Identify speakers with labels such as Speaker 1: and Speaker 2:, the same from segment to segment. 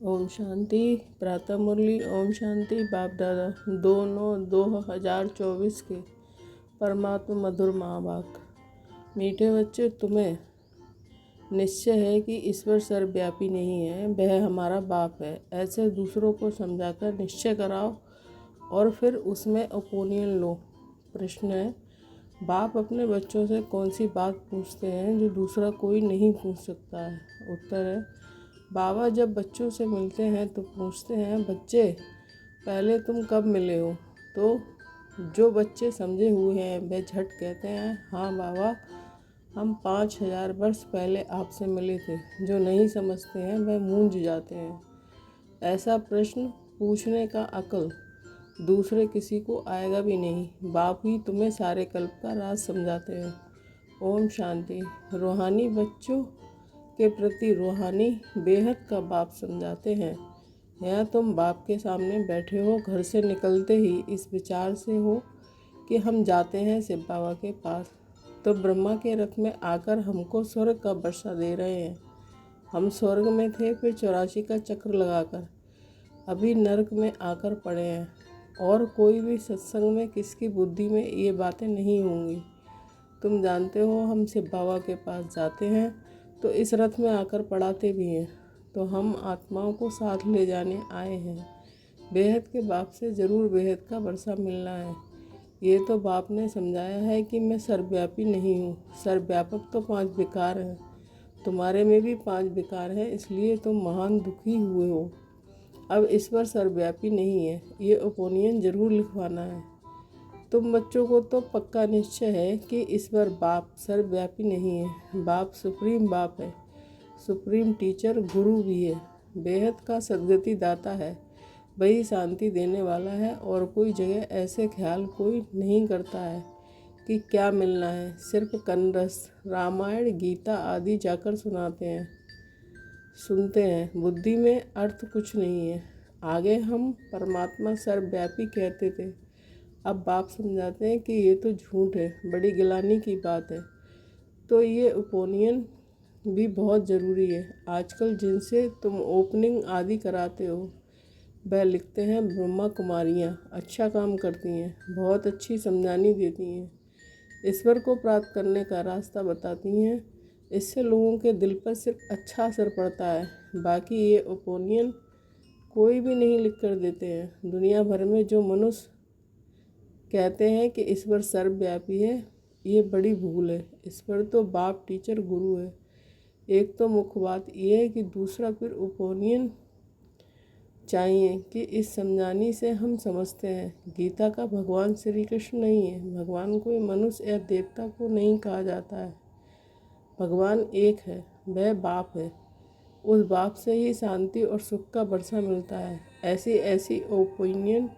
Speaker 1: ओम शांति। प्रातः मुरली। ओम शांति। बाप दादा 2/9/2024 के परमात्मा मधुर माँ बाप। मीठे बच्चे, तुम्हें निश्चय है कि ईश्वर सर्वव्यापी नहीं है, वह हमारा बाप है। ऐसे दूसरों को समझाकर निश्चय कराओ और फिर उसमें ओपिनियन लो। प्रश्न है, बाप अपने बच्चों से कौन सी बात पूछते हैं जो दूसरा कोई नहीं पूछ सकता है? उत्तर है, बाबा जब बच्चों से मिलते हैं तो पूछते हैं, बच्चे पहले तुम कब मिले हो? तो जो बच्चे समझे हुए हैं वे झट कहते हैं, हाँ बाबा, हम 5000 वर्ष पहले आपसे मिले थे। जो नहीं समझते हैं वह मूंझ जाते हैं। ऐसा प्रश्न पूछने का अक्ल दूसरे किसी को आएगा भी नहीं। बाप ही तुम्हें सारे कल्प का राज समझाते हैं। ओम शांति। रूहानी बच्चों के प्रति रूहानी बेहद का बाप समझाते हैं। यहाँ तुम बाप के सामने बैठे हो, घर से निकलते ही इस विचार से हो कि हम जाते हैं शिव बाबा के पास, तो ब्रह्मा के रथ में आकर हमको स्वर्ग का वर्षा दे रहे हैं। हम स्वर्ग में थे, फिर 84 का चक्र लगाकर अभी नरक में आकर पड़े हैं। और कोई भी सत्संग में किसकी बुद्धि में ये बातें नहीं होंगी। तुम जानते हो हम शिव बाबा के पास जाते हैं तो इस रथ में आकर पढ़ाते भी हैं, तो हम आत्माओं को साथ ले जाने आए हैं। बेहद के बाप से ज़रूर बेहद का वर्षा मिलना है। ये तो बाप ने समझाया है कि मैं सर्वव्यापी नहीं हूँ। सर्वव्यापक तो 5 विकार हैं, तुम्हारे में भी 5 विकार हैं, इसलिए तुम महान दुखी हुए हो। अब ईश्वर सर्वव्यापी नहीं है, ये ओपिनियन ज़रूर लिखवाना है। तुम बच्चों को तो पक्का निश्चय है कि ईश्वर बाप सर्वव्यापी नहीं है। बाप सुप्रीम बाप है, सुप्रीम टीचर, गुरु भी है, बेहद का सद्गति दाता है, वही शांति देने वाला है। और कोई जगह ऐसे ख्याल कोई नहीं करता है कि क्या मिलना है। सिर्फ कन्नरस, रामायण, गीता आदि जाकर सुनते हैं। बुद्धि में अर्थ कुछ नहीं है। आगे हम परमात्मा सर्वव्यापी कहते थे, अब बाप समझाते हैं कि ये तो झूठ है, बड़ी गिलानी की बात है। तो ये ओपिनियन भी बहुत ज़रूरी है। आजकल जिनसे तुम ओपनिंग आदि कराते हो वह लिखते हैं, ब्रह्मा कुमारियाँ अच्छा काम करती हैं, बहुत अच्छी समझानी देती हैं, ईश्वर को प्राप्त करने का रास्ता बताती हैं। इससे लोगों के दिल पर सिर्फ अच्छा असर पड़ता है, बाकी ये ओपिनियन कोई भी नहीं लिख कर देते हैं। दुनिया भर में जो मनुष्य कहते हैं कि ईश्वर सर्वव्यापी है, ये बड़ी भूल है। ईश्वर तो बाप, टीचर, गुरु है। एक तो मुख्य बात ये है कि दूसरा फिर ओपिनियन चाहिए कि इस समझाने से हम समझते हैं गीता का भगवान श्री कृष्ण नहीं है। भगवान कोई मनुष्य या देवता को नहीं कहा जाता है। भगवान एक है, वह बाप है। उस बाप से ही शांति और सुख का वर्षा मिलता है। ऐसी ओपिनियन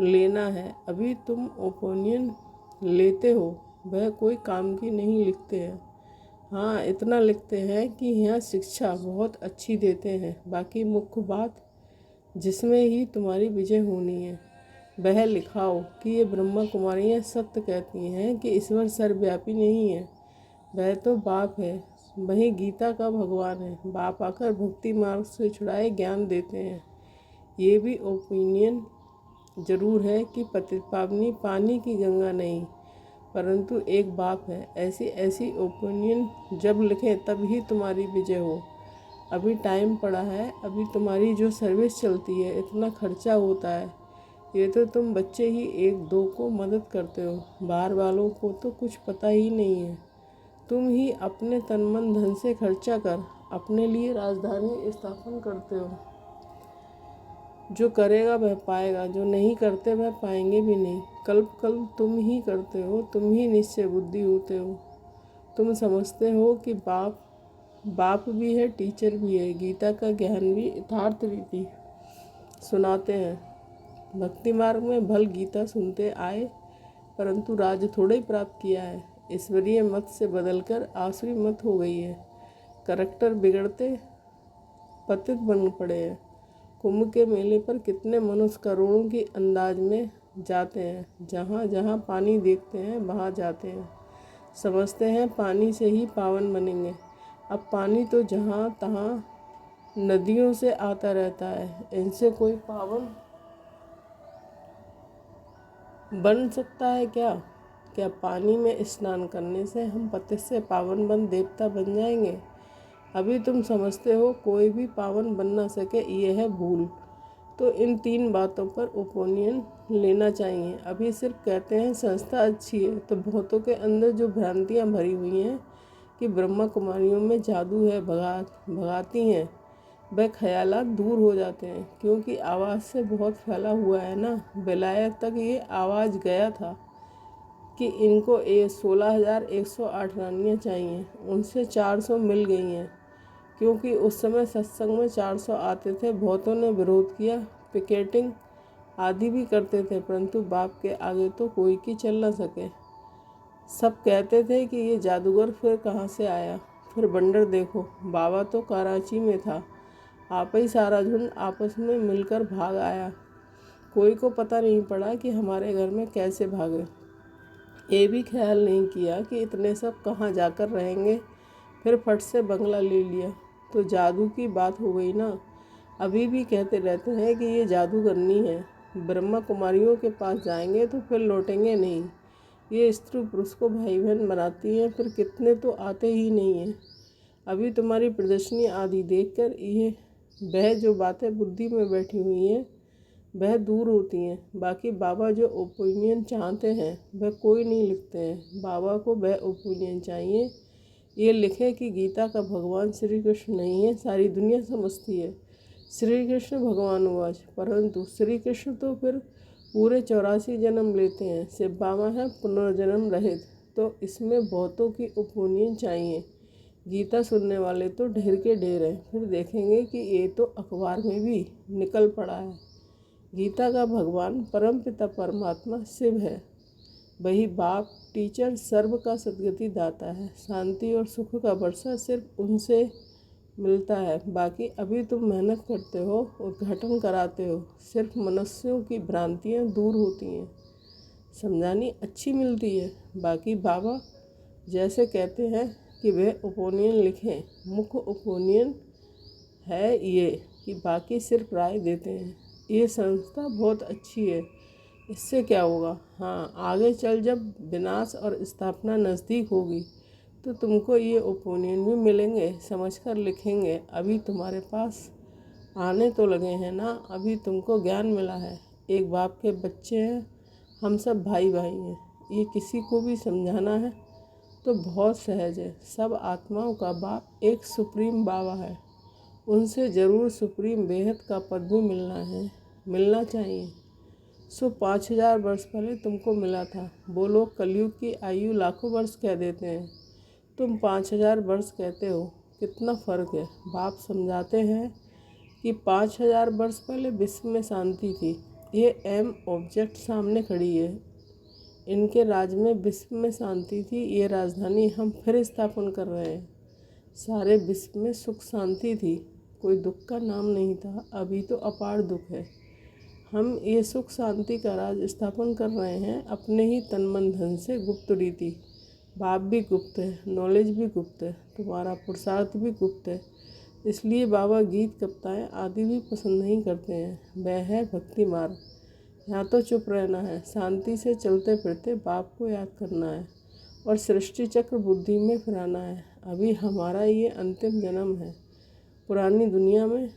Speaker 1: लेना है। अभी तुम ओपिनियन लेते हो, वह कोई काम की नहीं लिखते हैं। हाँ, इतना लिखते हैं कि यहाँ शिक्षा बहुत अच्छी देते हैं। बाकी मुख्य बात जिसमें ही तुम्हारी विजय होनी है वह लिखाओ कि ये ब्रह्मा कुमारियाँ सत्य कहती हैं कि ईश्वर सर्वव्यापी नहीं है, वह तो बाप है, वही गीता का भगवान है। बाप आकर भक्ति मार्ग से छुड़ाए ज्ञान देते हैं। ये भी ओपिनियन ज़रूर है कि पतित पावनी पानी की गंगा नहीं, परंतु एक बाप है। ऐसी ओपिनियन जब लिखें तब ही तुम्हारी विजय हो। अभी टाइम पड़ा है, अभी तुम्हारी जो सर्विस चलती है, इतना खर्चा होता है, ये तो तुम बच्चे ही 1-2 को मदद करते हो, बाहर वालों को तो कुछ पता ही नहीं है। तुम ही अपने तन मन धन से खर्चा कर अपने लिए राजधानी स्थापन करते हो। जो करेगा वह पाएगा, जो नहीं करते वह पाएंगे भी नहीं। कल्प तुम ही करते हो, तुम ही निश्चय बुद्धि होते हो। तुम समझते हो कि बाप भी है, टीचर भी है, गीता का ज्ञान भी, यथार्थ रीति सुनाते हैं। भक्ति मार्ग में भल गीता सुनते आए, परंतु राज थोड़े ही प्राप्त किया है। ईश्वरीय मत से बदलकर आसुरी मत हो गई है। करैक्टर बिगड़ते पतित बन पड़े हैं। कुंभ के मेले पर कितने मनुष्य करोड़ों की अंदाज में जाते हैं। जहाँ जहाँ पानी देखते हैं वहाँ जाते हैं। समझते हैं पानी से ही पावन बनेंगे। अब पानी तो जहाँ तहाँ नदियों से आता रहता है, इनसे कोई पावन बन सकता है क्या? क्या पानी में स्नान करने से हम पति से पावन बन देवता बन जाएंगे? अभी तुम समझते हो कोई भी पावन बन ना सके, ये है भूल। तो इन 3 बातों पर ओपिनियन लेना चाहिए। अभी सिर्फ कहते हैं संस्था अच्छी है, तो बहुतों के अंदर जो भ्रांतियाँ भरी हुई हैं कि ब्रह्मा कुमारियों में जादू है, भगाती हैं, वह ख्यालात दूर हो जाते हैं, क्योंकि आवाज़ से बहुत फैला हुआ है ना। विलायत तक ये आवाज़ गया था कि इनको 16,108 रानियाँ चाहिए, उनसे 400 मिल गई हैं, क्योंकि उस समय सत्संग में 400 आते थे। बहुतों ने विरोध किया, पिकेटिंग आदि भी करते थे, परंतु बाप के आगे तो कोई की चल ना सके। सब कहते थे कि ये जादूगर फिर कहाँ से आया। फिर बंडर देखो, बाबा तो कराची में था, आप ही सारा झुंड आपस में मिलकर भाग आया। कोई को पता नहीं पड़ा कि हमारे घर में कैसे भागे। ये भी ख्याल नहीं किया कि इतने सब कहाँ जाकर रहेंगे। फिर फट से बंगला ले लिया, तो जादू की बात हो गई ना। अभी भी कहते रहते हैं कि ये जादूगरनी है, ब्रह्मा कुमारियों के पास जाएंगे तो फिर लौटेंगे नहीं। ये स्त्री पुरुष को भाई बहन बनाती हैं, फिर कितने तो आते ही नहीं हैं। अभी तुम्हारी प्रदर्शनी आदि देखकर ये वह जो बातें बुद्धि में बैठी हुई हैं वह दूर होती हैं। बाकी बाबा जो ओपिनियन चाहते हैं वह कोई नहीं लिखते हैं। बाबा को वह ओपिनियन चाहिए, ये लिखे कि गीता का भगवान श्री कृष्ण नहीं है, सारी दुनिया समझती है। श्री कृष्ण भगवान वाच, परंतु श्री कृष्ण तो फिर पूरे 84 जन्म लेते हैं, शिव बाबा है पुनर्जन्म रहित। तो इसमें बहुतों की ओपिनियन चाहिए। गीता सुनने वाले तो ढेर के ढेर हैं, फिर देखेंगे कि ये तो अखबार में भी निकल पड़ा है। गीता का भगवान परम पिता परमात्मा शिव है, वही बाप टीचर सर्व का सद्गति दाता है। शांति और सुख का वर्षा सिर्फ उनसे मिलता है। बाकी अभी तुम मेहनत करते हो, उद्घाटन कराते हो, सिर्फ मनुष्यों की भ्रांतियाँ दूर होती हैं, समझानी अच्छी मिलती है। बाकी बाबा जैसे कहते हैं कि वे ओपिनियन लिखें, मुख्य ओपिनियन है ये कि बाकी सिर्फ राय देते हैं। ये संस्था बहुत अच्छी है, इससे क्या होगा? हाँ, आगे चल जब विनाश और स्थापना नज़दीक होगी तो तुमको ये ओपिनियन भी मिलेंगे, समझकर लिखेंगे। अभी तुम्हारे पास आने तो लगे हैं ना, अभी तुमको ज्ञान मिला है। एक बाप के बच्चे हैं, हम सब भाई भाई हैं। ये किसी को भी समझाना है तो बहुत सहज है। सब आत्माओं का बाप एक सुप्रीम बाबा है, उनसे ज़रूर सुप्रीम बेहद का पद भी मिलना चाहिए। 5,000 वर्ष पहले तुमको मिला था। वो लोग कलयुग की आयु लाखों वर्ष कह देते हैं, तुम 5,000 वर्ष कहते हो, कितना फ़र्क है। बाप समझाते हैं कि 5,000 वर्ष पहले विश्व में शांति थी। ये एम ऑब्जेक्ट सामने खड़ी है, इनके राज में विश्व में शांति थी। ये राजधानी हम फिर स्थापन कर रहे हैं। सारे विश्व में सुख शांति थी, कोई दुख का नाम नहीं था। अभी तो अपार दुख है। हम ये सुख शांति का राज स्थापन कर रहे हैं अपने ही तन मन धन से। गुप्त रीति, बाप भी गुप्त है, नॉलेज भी गुप्त है, तुम्हारा पुरुषार्थ भी गुप्त है। इसलिए बाबा गीत कविताएँ आदि भी पसंद नहीं करते हैं। वह है भक्ति मार्ग। यहाँ तो चुप रहना है, शांति से चलते फिरते बाप को याद करना है और सृष्टि चक्र बुद्धि में फिराना है। अभी हमारा ये अंतिम जन्म है पुरानी दुनिया में,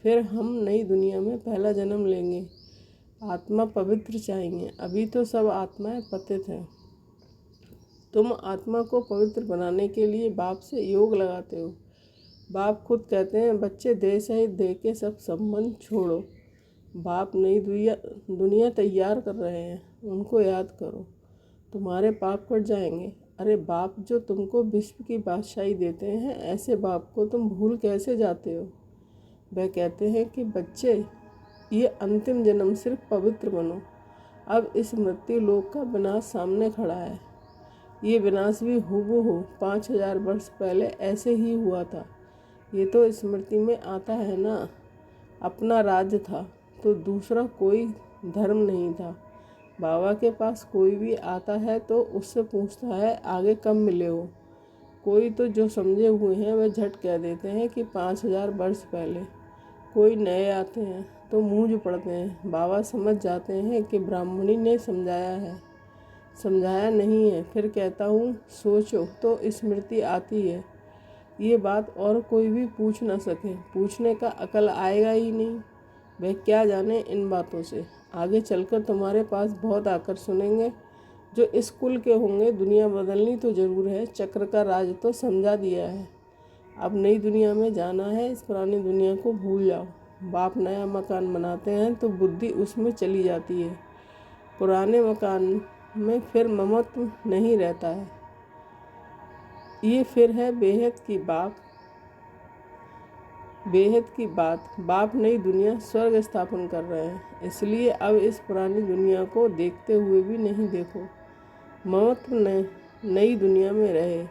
Speaker 1: फिर हम नई दुनिया में पहला जन्म लेंगे। आत्मा पवित्र चाहिए। अभी तो सब आत्माएं पतित हैं। तुम आत्मा को पवित्र बनाने के लिए बाप से योग लगाते हो। बाप खुद कहते हैं, बच्चे देह सहित देह के सब संबंध छोड़ो। बाप नई दुनिया तैयार कर रहे हैं, उनको याद करो, तुम्हारे पाप कट जाएंगे। अरे बाप जो तुमको विश्व की बादशाही देते हैं, ऐसे बाप को तुम भूल कैसे जाते हो? वह कहते हैं कि बच्चे, ये अंतिम जन्म सिर्फ पवित्र बनो। अब इस मृत्यु लोक का विनाश सामने खड़ा है। ये विनाश भी हूबहू 5,000 वर्ष पहले ऐसे ही हुआ था। ये तो स्मृति में आता है ना। अपना राज्य था तो दूसरा कोई धर्म नहीं था। बाबा के पास कोई भी आता है तो उससे पूछता है आगे कब मिले हो। कोई तो जो समझे हुए हैं वह झट कह देते हैं कि 5000 वर्ष पहले। कोई नए आते हैं तो मूंझ पड़ते हैं। बाबा समझ जाते हैं कि ब्राह्मणी ने समझाया है, समझाया नहीं है। फिर कहता हूँ सोचो तो स्मृति आती है। ये बात और कोई भी पूछ ना सके, पूछने का अकल आएगा ही नहीं। वह क्या जाने इन बातों से। आगे चलकर तुम्हारे पास बहुत आकर सुनेंगे जो इस कुल के होंगे। दुनिया बदलनी तो ज़रूर है, चक्र का राज तो समझा दिया है। अब नई दुनिया में जाना है, इस पुरानी दुनिया को भूल जाओ। बाप नया मकान बनाते हैं तो बुद्धि उसमें चली जाती है। पुराने मकान में फिर ममत्व नहीं रहता है। ये फिर है बेहद की बात। बाप नई दुनिया स्वर्ग स्थापन कर रहे हैं, इसलिए अब इस पुरानी दुनिया को देखते हुए भी नहीं देखो। ममत्व नई दुनिया में रहे,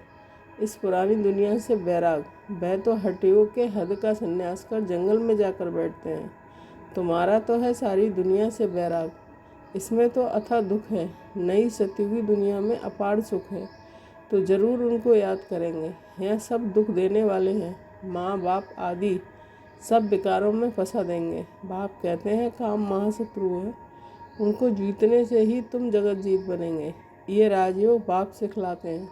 Speaker 1: इस पुरानी दुनिया से वैराग। वह तो हड्डियों के हद का संन्यास कर जंगल में जाकर बैठते हैं। तुम्हारा तो है सारी दुनिया से वैराग। इसमें तो अथाह दुख है। नई सतयुगी दुनिया में अपार सुख है, तो ज़रूर उनको याद करेंगे। यह सब दुख देने वाले हैं। माँ बाप आदि सब विकारों में फंसा देंगे। बाप कहते हैं काम महाशत्रु है, उनको जीतने से ही तुम जगत जीत बनेंगे। ये राजयोग बाप सिखलाते हैं,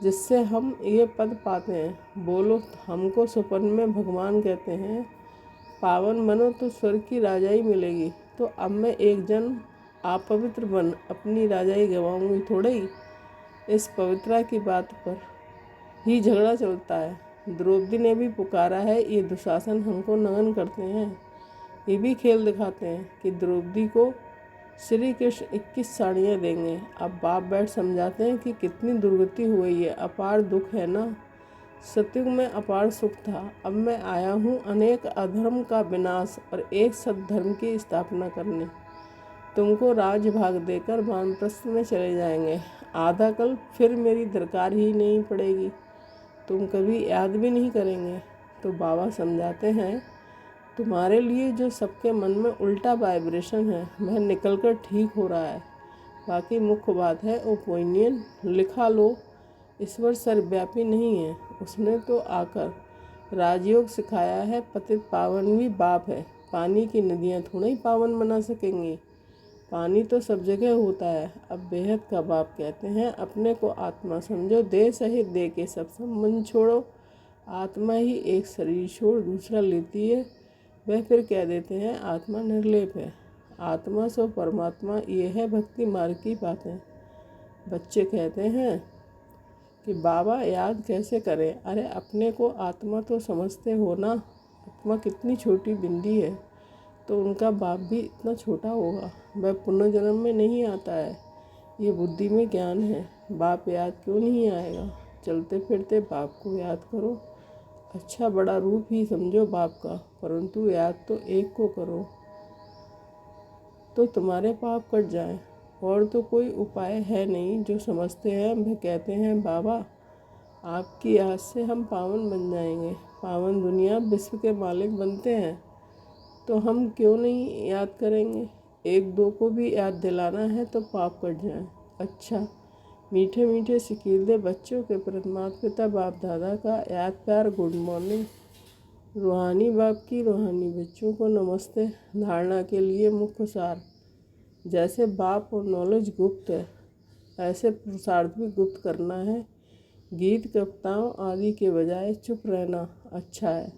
Speaker 1: जिससे हम ये पद पाते हैं। बोलो हमको स्वप्न में भगवान कहते हैं पावन बनो तो स्वर्ग की राजाई मिलेगी। तो अब मैं एक जन्म अपवित्र बन अपनी राजाई गंवाऊंगी थोड़े ही। इस पवित्रता की बात पर ही झगड़ा चलता है। द्रौपदी ने भी पुकारा है, ये दुशासन हमको नमन करते हैं। ये भी खेल दिखाते हैं कि द्रौपदी को श्री कृष्ण 21 साड़ियाँ देंगे। अब बाप बैठ समझाते हैं कि कितनी दुर्गति हुई है, अपार दुख है ना। सतयुग में अपार सुख था, अब मैं आया हूँ अनेक अधर्म का विनाश और एक सद्धर्म की स्थापना करने। तुमको राजभाग देकर वानप्रस्थ में चले जाएंगे। आधा कल फिर मेरी दरकार ही नहीं पड़ेगी, तुम कभी याद भी नहीं करेंगे। तो बाबा समझाते हैं तुम्हारे लिए जो सबके मन में उल्टा वाइब्रेशन है वह निकलकर ठीक हो रहा है। बाकी मुख्य बात है ओपिनियन लिखा लो। ईश्वर सर्वव्यापी नहीं है, उसने तो आकर राजयोग सिखाया है। पतित पावन भी बाप है। पानी की नदियाँ थोड़ा ही पावन बना सकेंगी, पानी तो सब जगह होता है। अब बेहद का बाप कहते हैं अपने को आत्मा समझो, देह सहित देह के सब संबंध छोड़ो। आत्मा ही एक शरीर छोड़ दूसरा लेती है। वह फिर कह देते हैं आत्मा निर्लेप है, आत्मा सो परमात्मा। ये है भक्ति मार्ग की बातें। बच्चे कहते हैं कि बाबा याद कैसे करें। अरे अपने को आत्मा तो समझते हो ना। आत्मा कितनी छोटी बिंदी है, तो उनका बाप भी इतना छोटा होगा। वह पुनर्जन्म में नहीं आता है, ये बुद्धि में ज्ञान है। बाप याद क्यों नहीं आएगा। चलते फिरते बाप को याद करो। अच्छा बड़ा रूप ही समझो बाप का, परंतु याद तो एक को करो तो तुम्हारे पाप कट जाए। और तो कोई उपाय है नहीं। जो समझते हैं वह कहते हैं बाबा आपकी याद से हम पावन बन जाएंगे। पावन दुनिया विश्व के मालिक बनते हैं, तो हम क्यों नहीं याद करेंगे। एक दो को भी याद दिलाना है तो पाप कट जाए। अच्छा मीठे मीठे सिकीले बच्चों के प्रति माता पिता बाप दादा का याद प्यार गुड मॉर्निंग। रूहानी बाप की रूहानी बच्चों को नमस्ते। धारणा के लिए मुख्य सार। जैसे बाप और नॉलेज गुप्त है, ऐसे पुरुषार्थ भी गुप्त करना है। गीत कविताओं आदि के बजाय चुप रहना अच्छा है।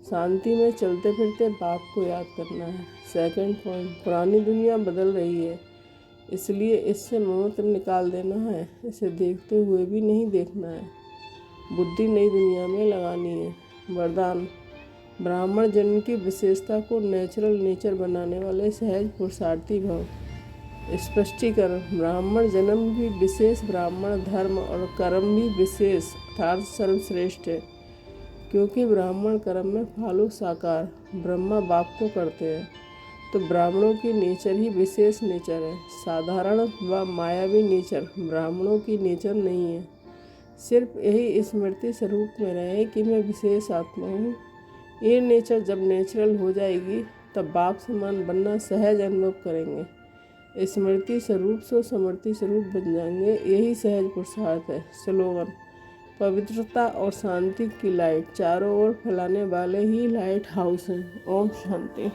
Speaker 1: शांति में चलते फिरते बाप को याद करना है। सेकंड पॉइंट, पुरानी दुनिया बदल रही है, इसलिए इससे ममत्व निकाल देना है। इसे देखते हुए भी नहीं देखना है, बुद्धि नई दुनिया में लगानी है। वरदान, ब्राह्मण जन्म की विशेषता को नेचुरल नेचर बनाने वाले सहज पुरुषार्थी भव। स्पष्टीकरण, ब्राह्मण जन्म भी विशेष, ब्राह्मण धर्म और कर्म भी विशेष अर्थात सर्वश्रेष्ठ है। क्योंकि ब्राह्मण कर्म में फालो साकार ब्रह्मा बाप को करते हैं, तो ब्राह्मणों की नेचर ही विशेष नेचर है। साधारण व मायावी नेचर ब्राह्मणों की नेचर नहीं है। सिर्फ यही स्मृति स्वरूप में रहे कि मैं विशेष आत्मा हूँ। ये नेचर जब नेचुरल हो जाएगी तब बाप समान बनना सहज अनुभव करेंगे। स्मृति स्वरूप से समृद्धि स्वरूप बन जाएंगे। यही सहज पुरुषार्थ है। स्लोगन, पवित्रता और शांति की लाइट चारों ओर फैलाने वाले ही लाइट हाउस हैं। ओम शांति।